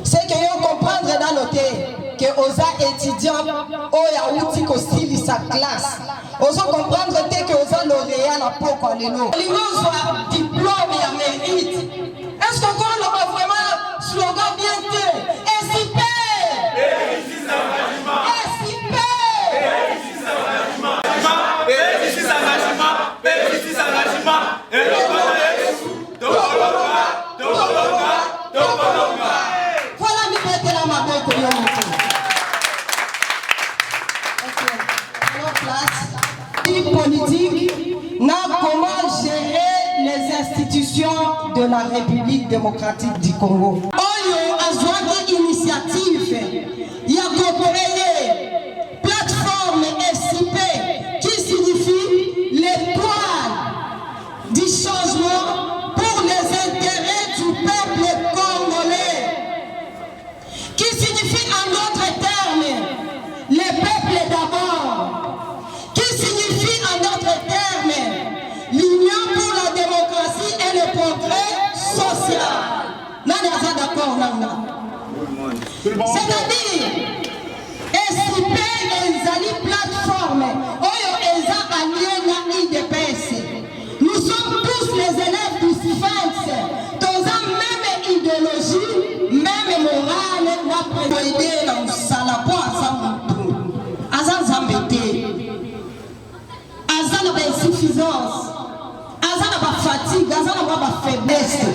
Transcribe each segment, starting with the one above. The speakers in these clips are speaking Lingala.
C'est que vous comprendre dans notre que aux étudiants au yaouti ko style sa classe ozo comprendre que aux lauréats la poko lelo limozo diplôme ya mérite. Est-ce qu'on a vraiment slogan bien que SIP politique, comment gérer les institutions de la République démocratique du Congo. Oyo azwaki initiative ya créer plateforme SIP qui signifie l'étoile du changement pour les intérêts du peuple congolais, qui signifie en d'autres termes le peuple d'abord, qui signifie en d'autres termes l'union pour la démocratie et le progrès social. Nani aza d'accord nanga? C'est-à-dire SIP ezali plateforme oyo eza allié na IDPS. Nous sommes tous les élèves du SIFENS dans la même idéologie, même morale, na prévoyé na musala po aza mutu aza nzambete aza na ba insuffisance aza na ba fatigue aza na ba faiblesse.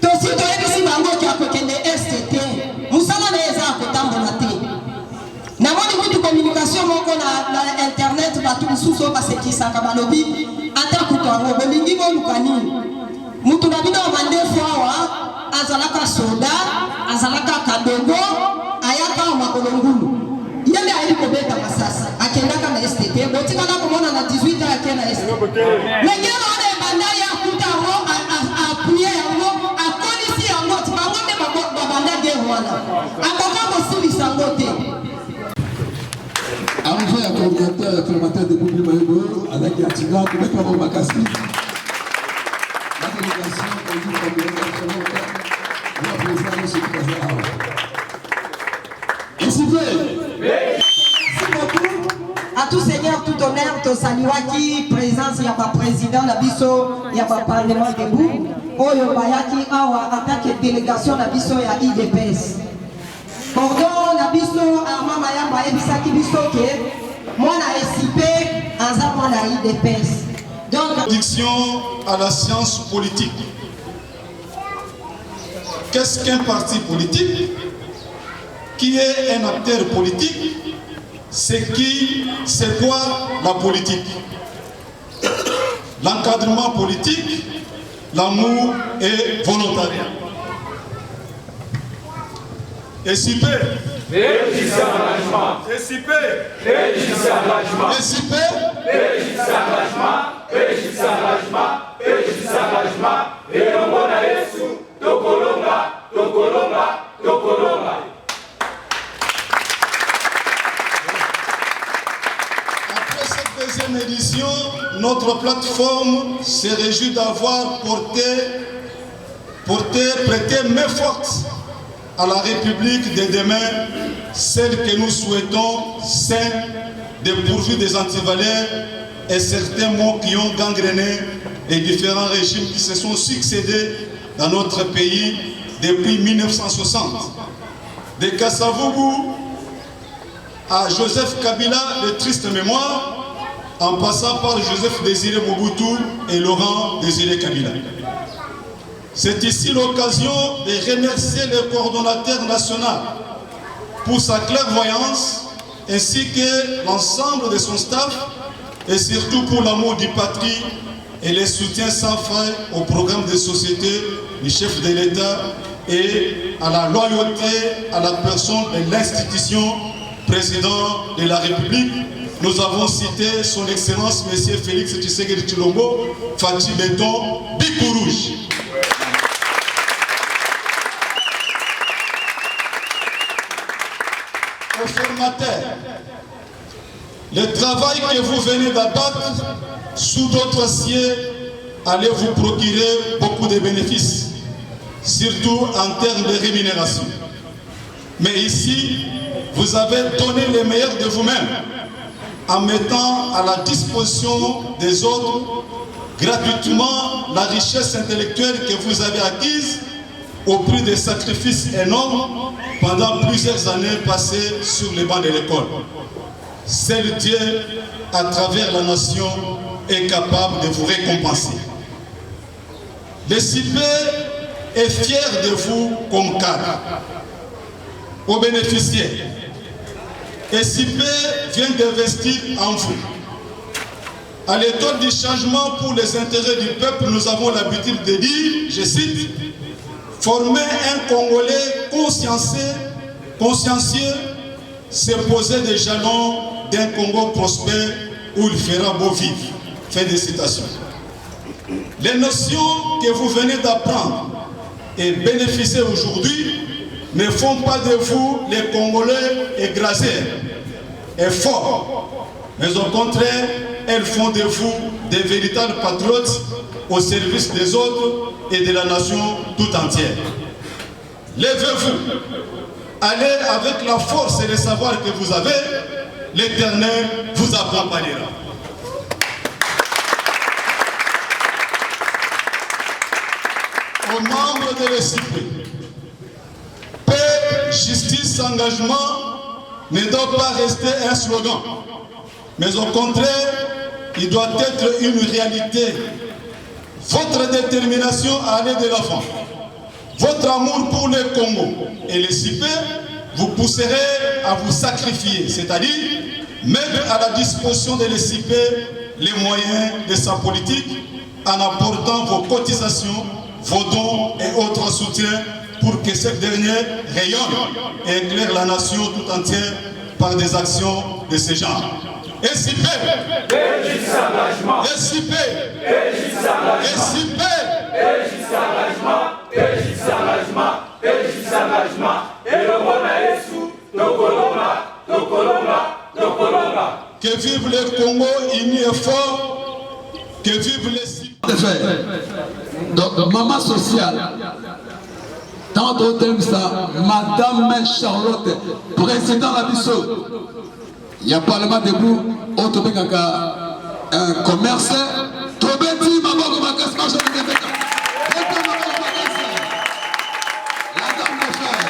Tosi toyebisi bango ki akokende STT musala na eza akotambola te. Na moni kutu communication moko na internet batu mususu basekisaka balobi ata kutango bolingi bolukani mutu na bino mande fwa azalaka soda azalaka kadogo ayaka makolongulu yende ayi kobeta masasa akendaka na STT botikana komona na 18 ans akenda STT lengelo ole banda ya kutango appuyer yango akolisi yango tibango te babanda de wana akoka mosilisa yango te. Arrivé à coordinateur formateur de Boubli Mayobo, avec Yatinga, pour mettre en Makassi. La délégation est du coordinateur la présidence du président. Ainsi fait. Merci beaucoup à tout seigneur, tout honneur, tout saluaki, présence, il y a pas président, la biso, il y a pas parlement debout. Oyo bayaki awa attaque délégation la biso ya IDPS. Pardon, la biso Armand Mayamba ebisaki biso ke mona SIP aza mona IDPS. Donc introduction à la science politique. Qu'est-ce qu'un parti politique? Qui est un acteur politique? C'est quoi la politique? L'encadrement politique, l'amour et volontariat. SIP, engagement. SIP, engagement. SIP, engagement. Et le monde a Yesu, Tokolonga. Après cette deuxième édition, notre plateforme se réjouit d'avoir prêté main forte à la République de demain, celle que nous souhaitons, saine, dépourvue des antivaleurs et certains mots qui ont gangréné les différents régimes qui se sont succédés dans notre pays depuis 1960. De Kasavubu à Joseph Kabila, de triste mémoire, en passant par Joseph Désiré Mobutu et Laurent Désiré Kabila. C'est ici l'occasion de remercier le coordonnateur national pour sa clairvoyance ainsi que l'ensemble de son staff et surtout pour l'amour du patrie et le soutien sans faille au programme de société du chef de l'État et à la loyauté à la personne de l'institution président de la République. Nous avons cité son Excellence M. Félix Tshisekedi Tshilombo, Fatih Béton, Bikourouge. aux formateurs. Le travail que vous venez d'abattre sous d'autres cieux allait vous procurer beaucoup de bénéfices, surtout en termes de rémunération. Mais ici, vous avez donné le meilleur de vous-même en mettant à la disposition des autres gratuitement la richesse intellectuelle que vous avez acquise au prix de sacrifices énormes pendant plusieurs années passées sur les bancs de l'école. Seul Dieu, à travers la nation, est capable de vous récompenser. Le CIPE est fier de vous comme cadre. Aux bénéficiaires, le CIPE vient d'investir en vous. À l'étoile du changement pour les intérêts du peuple, nous avons l'habitude de dire, je cite, former un Congolais consciencieux, c'est poser des jalons d'un Congo prospère où il fera beau vivre. Fin de citation. Les notions que vous venez d'apprendre et bénéficier aujourd'hui ne font pas de vous les Congolais écrasés et forts, mais au contraire, elles font de vous des véritables patriotes au service des autres et de la nation tout entière. Levez-vous, allez avec la force et le savoir que vous avez, l'Éternel vous accompagnera. Aux membres de l'ESIP, paix, justice, engagement ne doit pas rester un slogan, mais au contraire, il doit être une réalité. Votre détermination à aller de l'avant, votre amour pour le Congo et les CIPE vous pousserez à vous sacrifier, c'est-à-dire mettre à la disposition de l'ESIP les moyens de sa politique en apportant vos cotisations, vos dons et autres soutiens pour que cette dernière rayonne et éclaire la nation tout entière par des actions de ce genre. SIP, SIP, que vive le Congo uni et fort, que vive les SIP. Donc, maman sociale, tant d'autres ça, Madame Charlotte, président la Bissau. Il y a Parlement debout, autre un commerce. Tobeti, maman, ma casse, ma chambre de bêta. La dame de frère.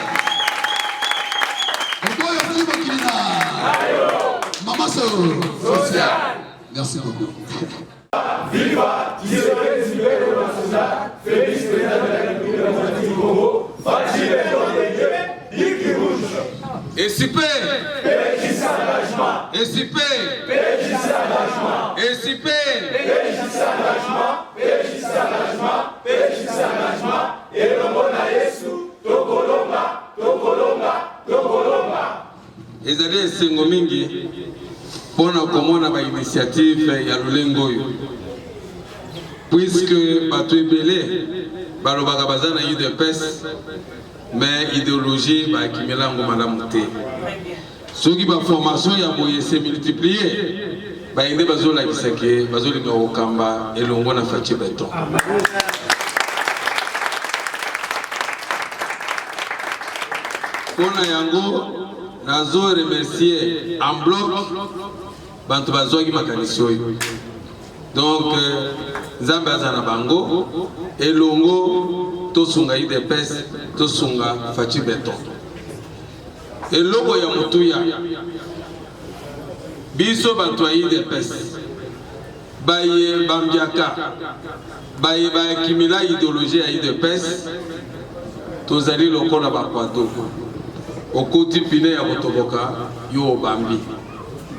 Pourquoi il y a plus de maman sociale. Merci beaucoup. Viva, Félix président de la République démocratique du Congo, SIP, SIP, SIP, ezali esengo mingi mpona komona ba initiative ya lolengo oyo puisque bato ebele balobaka baza na UDPS mais idéologie bakimela yango malamu te soki baformation ya boye se multiplier bayinde bazolakisa ke bazolinga kokamba elongo na Faci Beton. Mpona yango nazo remercier en bloc bantu bazwaki makanisi oyo. Donc nzambe aza na bango elongo tosunga UDPS tosunga Faci Beton. Eloko ya mutuya biso bantu ya UDPS baye bambiaka baye bakimila idéologie ya UDPS tozali lokola bakwado okoti pine ya kotoboka yo bambi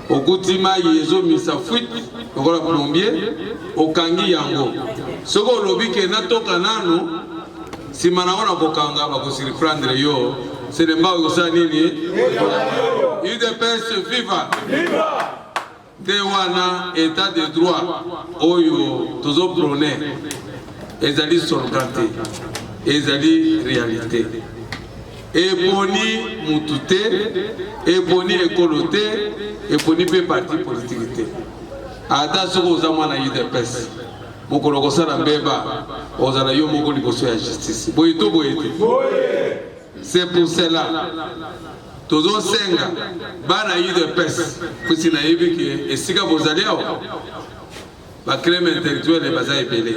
okuti mai ezomisa fuite lokola plombier okangi yango soko olobi ke natoka nanu sima na wana kokanga bakosiriprendre yo selemba oyosa nini UDPS viva te wana état de droit oyo tozo prôner ezali slogan te ezali réalité eponi mutute, eponi ekolote, eponi pe parti politique. Ata soko ozamwa na UDPS. Mokolo kosala mbeba, ozala yo moko liboso ya justice. Boyeto boyete. C'est pour cela. Tozo senga bana UDPS pusi na yebi ke esika bozali awa. Ba crème intellectuelle baza epele.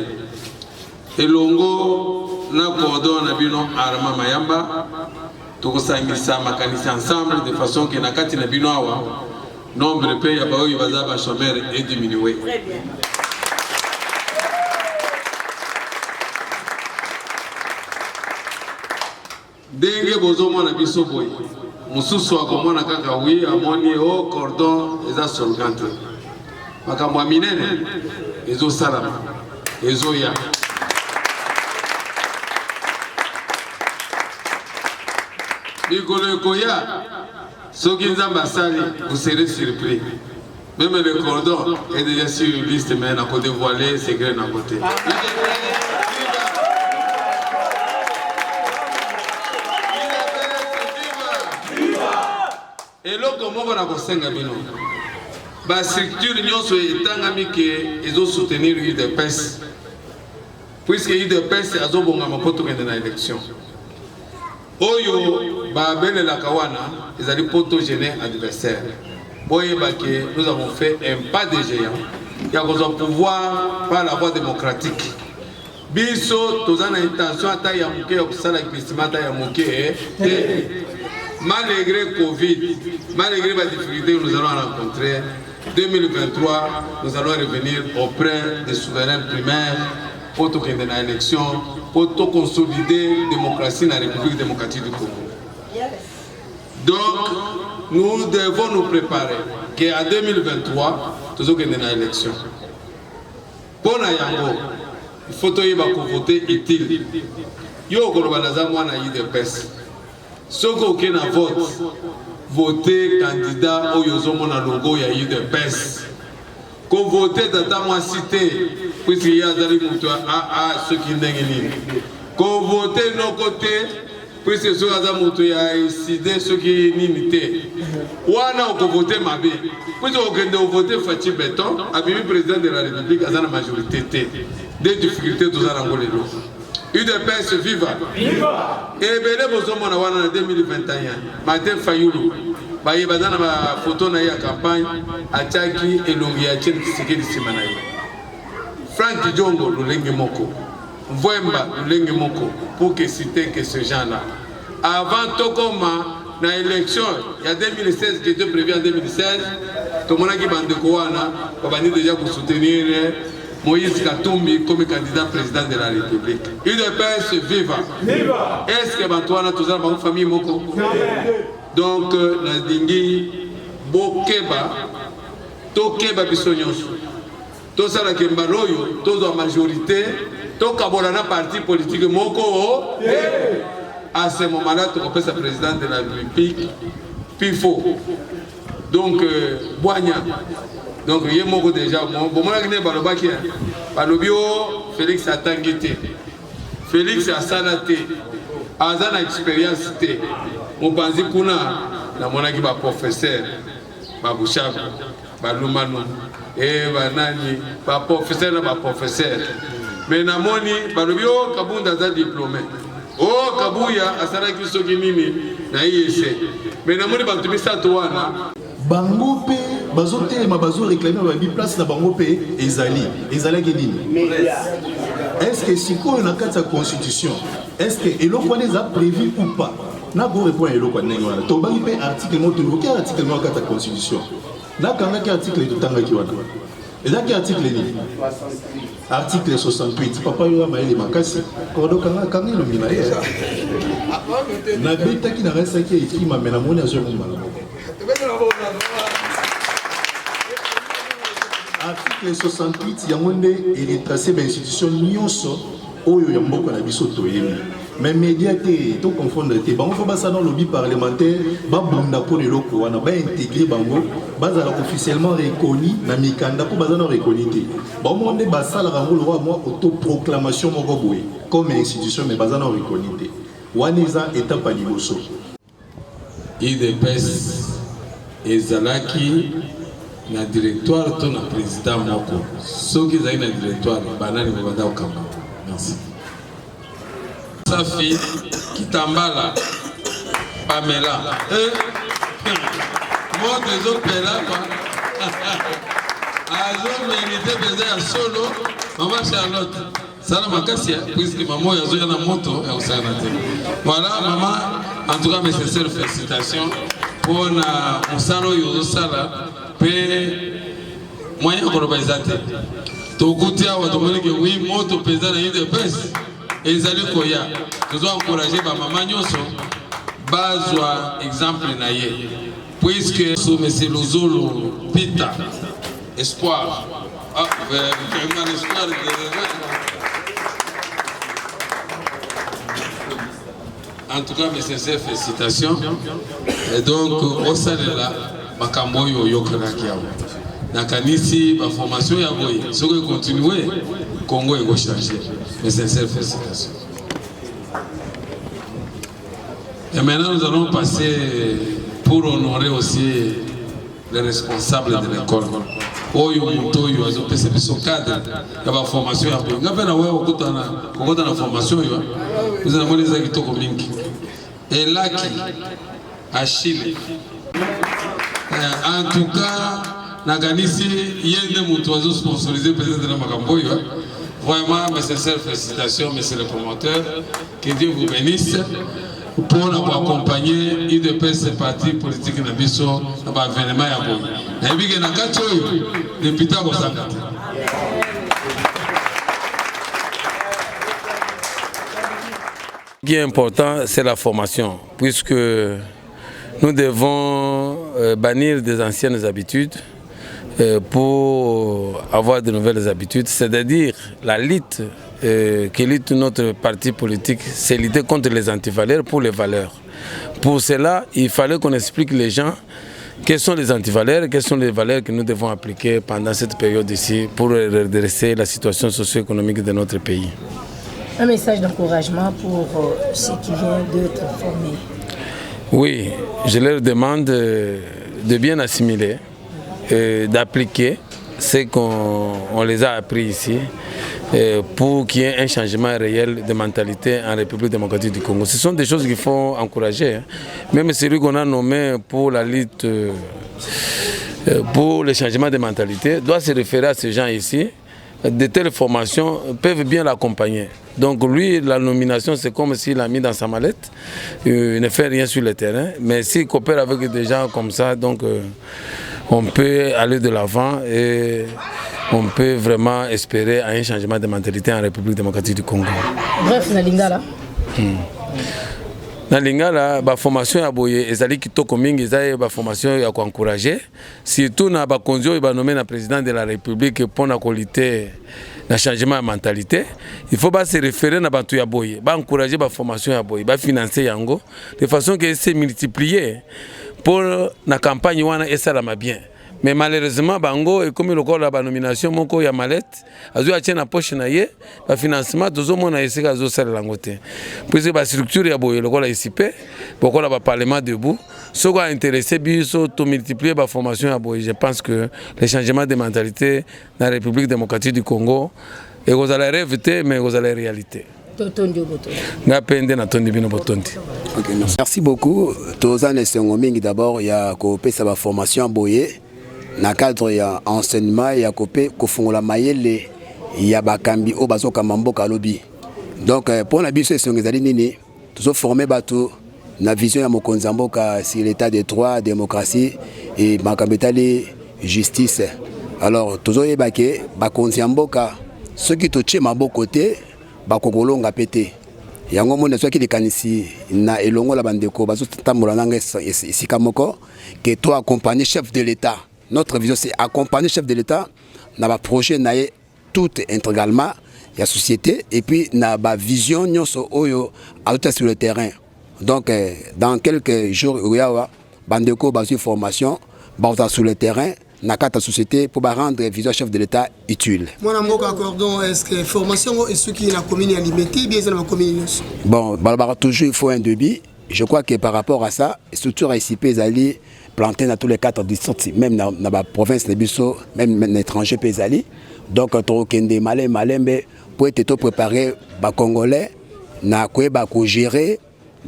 Elongo na cordon na bino Arma Mayamba. Tokosangisa makanisi ensemble de façon que na kati na bino awa nombre pe ya baoyo baza ba chômeur est diminué. Très bien. Denge bozomo na biso boy. Mususu akomona kaka wi amoni o cordon eza solgante. Makambo minene ezo salama. Ezo ya. Bikolo koya soki nzamba sali vous serez surpris. Même le cordon est déjà sur une liste mais na côté voilé secret na côté. Et là, comment on a construit la structure ils ont soutenu l'UDPS. Puisque l'UDPS a une élection. Oyo, la Kawana, ils ont poto gêner adversaire. Nous avons fait un pas de géant. Il y a besoin de pouvoir par la voie démocratique. Biso, tous en intention, à taille à mouké, au salon de à mouké. Malgré Covid, malgré les difficultés que nous allons rencontrer, 2023, nous allons revenir auprès des souverains primaires pour tout qu'il y ait une élection, pour tout consolider la démocratie dans la République démocratique du Congo. Donc, nous devons nous préparer qu'en 2023, nous allons une élection. Pour Nayango, il faut voter utile. Yo, quand on va dans UDPS. Ceux qui ont voté, voter candidat au Yozomo na logo ya UDPS. Qu'on vote dans moi cité, puisqu'il y a des gens ceux qui n'ont qu'on vote de nos côtés, puisque ceux qui ont décidé ceux qui n'ont pas. Ou on vote ma vie. Puisque on vote Fatih Béton, le président de la République, à la majorité. Des difficultés, tout ça dans le UDPS viva. Et bien, nous sommes en 2021. Martin Fayoulou, il y a une photo de la campagne à Tchaki et Longiachel qui s'est dit Frank Djongo, le Lengue Moko. Vwemba, le Lengue Moko. Pour que citer que ce gens-là. Avant Tokoma, dans l'élection, il y a 2016 qui était prévu en 2016. Tout le monde qui est on va déjà pour soutenir Moïse Katumbi comme candidat président de la République. UDPS viva. Est-ce que Bantoana tous les ma famille moko? Donc Nadingi Bokeba Tokeba Bisonyoso. Tout ça la Kembaloyo, toute la majorité, tout Kabolana parti politique moko. À ce moment-là, tu repères le président de la République. Pifo. Donc Boigna. Donc, il y a beaucoup déjà. Bon, moi, je suis Félix a tanguité. Félix a sanaté. Azana expérience. Mon banzi kuna na monaki ba professeur, ba Bouchab, ba Lumano, et ba nani, ba professeur na ba professeur. Mais na moni ba lobio kabunda za diplômé. Oh kabuya asara kisoki nini na IEC. Mais na moni ba tubisa towana. Bango pe bazotelema bazo réclamer ba bi place na bango pe ezali ke nini est-ce que siko na kati ya constitution est-ce que eloko wana eza prévu ou pas na go répondre eloko ndenge wana to bangi pe article mo to ki article mo kati ya constitution na kanga ki article to tanga ki wana eza ki article ni article 68 papa yo ma ele makasi kodo kanga lo mina ye na beta ki na resa ki écrit ma mena moni azo mo mala. Article 68, il est tracé dans l'institution Nyonso, où il y a beaucoup de biso toyemi. Mais médiaté, tout confondre, il faut que dans le lobby parlementaire, babunda pour le loco, on a pas intégré bango, bazala officiellement reconnu, na mikanda pour bazana reconnu. Bon, on est basala rango le roi moi autoproclamation mo comme institution mais bazana reconnu. Waniza étape à Liboso. IDPS ezalaki na directoire to na président moko. Soki zaki na directoire banani banda okamba. Merci. Safi Kitambala Pamela. Moi des autres là azo mérité besoin solo maman Charlotte. Sala makasi puisque maman yazo yana moto ya usana te. Voilà maman, en tout cas mes sincères félicitations pour na musano yozo sala pe moyen ko bazate. To kutia wa to que oui moto pesa na IDPS ezali koya. Nous allons encourager ba maman nyonso bazwa exemple na ye. Puisque sous monsieur Lozolo Pita espoir. Ah, vraiment espoir de en tout cas, mes sincères félicitations. Et donc, au sein de là, Makambo Yokanaki. Nakanisi, ma formation ya boy. Si vous continuez, Congo est changer. Mes sincères félicitations. Et maintenant, nous allons passer pour honorer aussi les responsables de l'école. Oyo mutoyo azopesa biso cadre ya ba formation ya boy. Ngapena wewe ukutana na formation yo. Vous avez demandé ça kitoko mingi. Et là qui Achille. En tout cas, naganisi yende mutu azo sponsorisé peut-être na makambo yo. Vraiment mes sincères félicitations monsieur le promoteur. Que Dieu vous bénisse. Pour nous accompagner IDPS parti politique na biso na ba événement ya boy. Na bige na kacho yo depuis ta bosanga. Ce qui est important, c'est la formation, puisque nous devons bannir des anciennes habitudes pour avoir de nouvelles habitudes, c'est-à-dire la lutte que lutte notre parti politique, c'est lutter contre les antivaleurs pour les valeurs. Pour cela, il fallait qu'on explique les gens quelles sont les antivaleurs, quelles sont les valeurs que nous devons appliquer pendant cette période ici pour redresser la situation socio-économique de notre pays. Un message d'encouragement pour ceux qui viennent d'être formés. Oui, je leur demande de bien assimiler, d'appliquer ce qu'on les a appris ici pour qu'il y ait un changement réel de mentalité en République démocratique du Congo. Ce sont des choses qu'il faut encourager. Même celui qu'on a nommé pour la lutte, pour le changement de mentalité, doit se référer à ces gens ici. De telles formations peuvent bien l'accompagner. Donc lui, la nomination, c'est comme s'il l'a mis dans sa mallette. Il ne fait rien sur le terrain. Mais s'il coopère avec des gens comme ça, donc on peut aller de l'avant et on peut vraiment espérer à un changement de mentalité en République démocratique du Congo. Bref, na Lingala. Na Lingala, la formation ya boye ezali kitoko mingi ezali ba formation ya encourager surtout na ba konzio ba nommer na président de la République pour na lutter na changement de mentalité. Il faut pas se référer na bantu ya boye, ba encourager ba formation ya boye, ba financer yango de façon que c'est multiplié pour la campagne wana esalama bien. Mais malheureusement, bango et comme le corps de la nomination, mon co ya mallette, azu a tient na poche na ye, le financement tout le monde a essayé azu faire langote. Puisque la structure ya boye le corps la ICP, pourquoi la parlement debout, ce qui a intéressé biso to multiplier la formation ya boye. Je pense que les changements de mentalité dans la République démocratique du Congo, et vous allez rêver mais vous allez réalité. Merci beaucoup. Tozane Sengomingi d'abord, il y a coopé sa formation boye. Na cadre ya enseignement ya kopé kofungola mayele ya bakambi o bazoka mamboka lobi. Donc pour la biso esongezali nini tozo former bato na vision ya mokonzi mboka sur l'état de droit, démocratie et makambetali justice. Alors tozo yebake bakonzi mboka ceux qui toche maboko côté bakokolonga pété. Yango mona soki likanisi na elongola bandeko bazo tambola nanga esika moko que toi accompagner chef de l'état. Notre vision, c'est accompagner le chef de l'État dans le projet tout intégralement, la société, et puis dans la vision sur le terrain. Donc, dans quelques jours, il y a une formation sur le terrain, na kata société pour rendre vision chef de l'État utile. Moi mboka cordon est-ce que formation est ce qui na commune alimenter bien dans la commune. Bon, toujours il faut un débit. Je crois que par rapport à ça, structure ICP Ezali planté dans tous les 4 districts, même dans la province de Bisso, même dans l'étranger Ezali. Donc Torokende Malembe pour être préparé ba congolais na koyeba ko gérer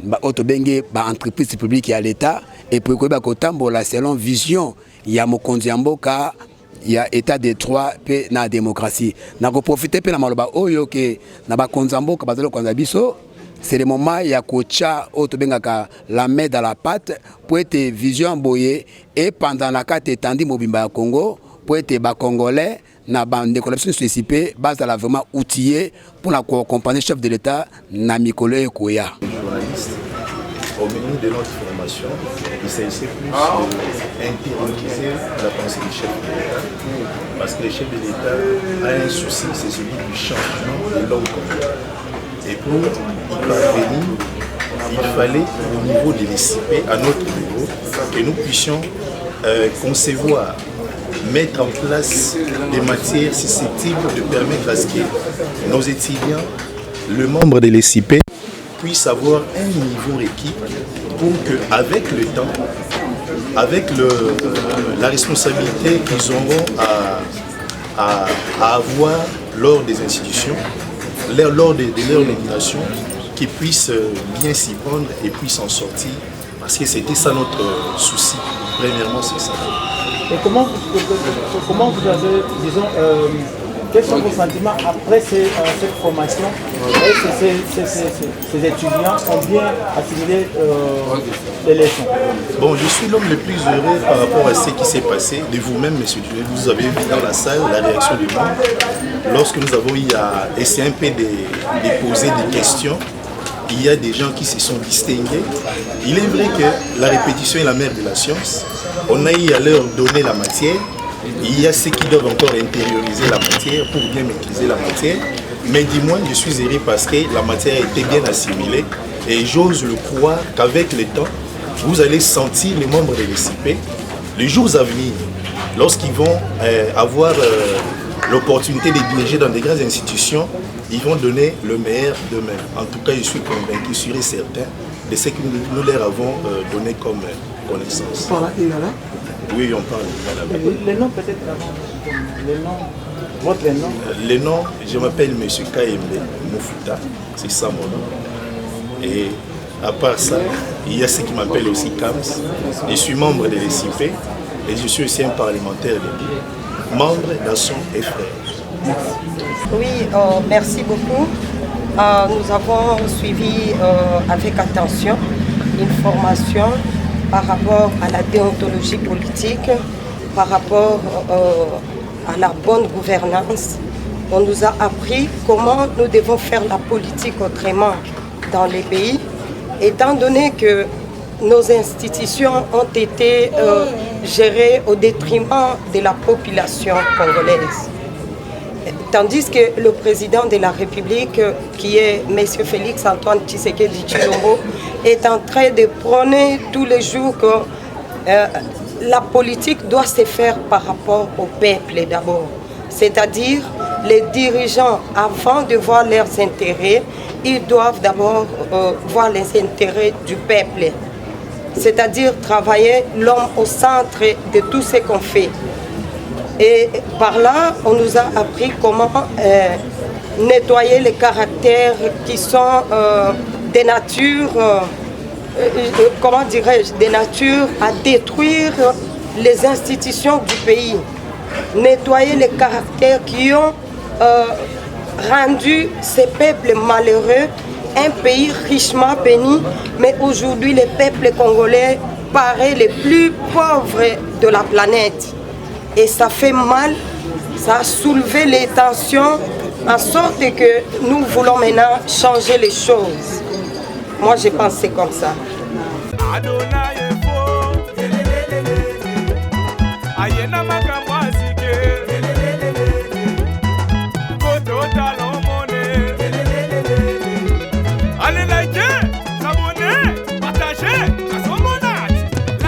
ba autobenge ba entreprise publique à l'État et pour koyeba ko tambola selon vision ya mokonzi mboka ya état de droit pe na démocratie na ko profiter pe na maloba oyo ke na ba konzamboka bazalo konza biso. C'est le moment ya kocha autobengaka la main dans la pâte pour être vision boye et pendant la carte étendue mobimba ya Congo pour être ba congolais na bande de collection société base à la vraiment outillé pour la accompagner chef de l'État na Mikolo Ekoya. Au menu de notre formation, il s'agissait plus d'interroger la pensée du chef de l'État, parce que le chef de l'État a un souci, c'est celui du changement de l'homme congolais. Et pour y parvenir, il fallait au niveau de l'ICP, à notre niveau, que nous puissions concevoir, mettre en place des matières susceptibles de permettre à ce que nos étudiants, le membre de l'ICP, puissent avoir un niveau requis pour qu'avec le temps, avec la responsabilité qu'ils auront à avoir lors des institutions, lors de leur nomination, qu'ils puissent bien s'y prendre et puissent en sortir, parce que c'était ça notre souci. Premièrement, c'est ça. Et comment vous avez, disons, quels sont vos sentiments après cette formation? Ces étudiants ont bien assimilé les leçons. Bon, je suis l'homme le plus heureux par rapport à ce qui s'est passé. De vous-même, monsieur Duvet, vous avez vu dans la salle la réaction du monde. Lorsque nous avons eu à essayer un peu de poser des questions, il y a des gens qui se sont distingués. Il est vrai que la répétition est la mère de la science. On a eu à leur donner la matière. Il y a ceux qui doivent encore intérioriser la matière pour bien maîtriser la matière. Mais du moins, je suis heureux parce que la matière a été bien assimilée. Et j'ose le croire qu'avec le temps, vous allez sentir les membres de l'ICP, les jours à venir, lorsqu'ils vont avoir l'opportunité de diriger dans des grandes institutions, ils vont donner le meilleur d'eux-mêmes. En tout cas, je suis convaincu, sûr et certain, de ce que nous leur avons donné comme connaissance. Oui, on parle de les noms peut-être avant. Les noms, votre nom. Les noms, je m'appelle M. Kaembe Mofuta, c'est ça mon nom. Et à part ça, il y a ceux qui m'appellent aussi Kams. Je suis membre de l'ICP et je suis aussi un parlementaire de membre d'Asson et Frères. Oui, merci beaucoup. Nous avons suivi avec attention une formation par rapport à la déontologie politique, par rapport à la bonne gouvernance. On nous a appris comment nous devons faire la politique autrement dans les pays, étant donné que nos institutions ont été gérées au détriment de la population congolaise. Tandis que le président de la République, qui est M. Félix Antoine Tshisekedi Tshilombo, est en train de prôner tous les jours que la politique doit se faire par rapport au peuple d'abord. C'est-à-dire, les dirigeants, avant de voir leurs intérêts, ils doivent d'abord voir les intérêts du peuple. C'est-à-dire travailler l'homme au centre de tout ce qu'on fait. Et par là, on nous a appris comment nettoyer les caractères qui sont des natures, comment dirais-je, des natures à détruire les institutions du pays. Nettoyer les caractères qui ont rendu ces peuples malheureux, un pays richement béni, mais aujourd'hui les peuples congolais paraissent les plus pauvres de la planète. Et ça fait mal, ça a soulevé les tensions, en sorte que nous voulons maintenant changer les choses. Moi, j'ai pensé comme ça.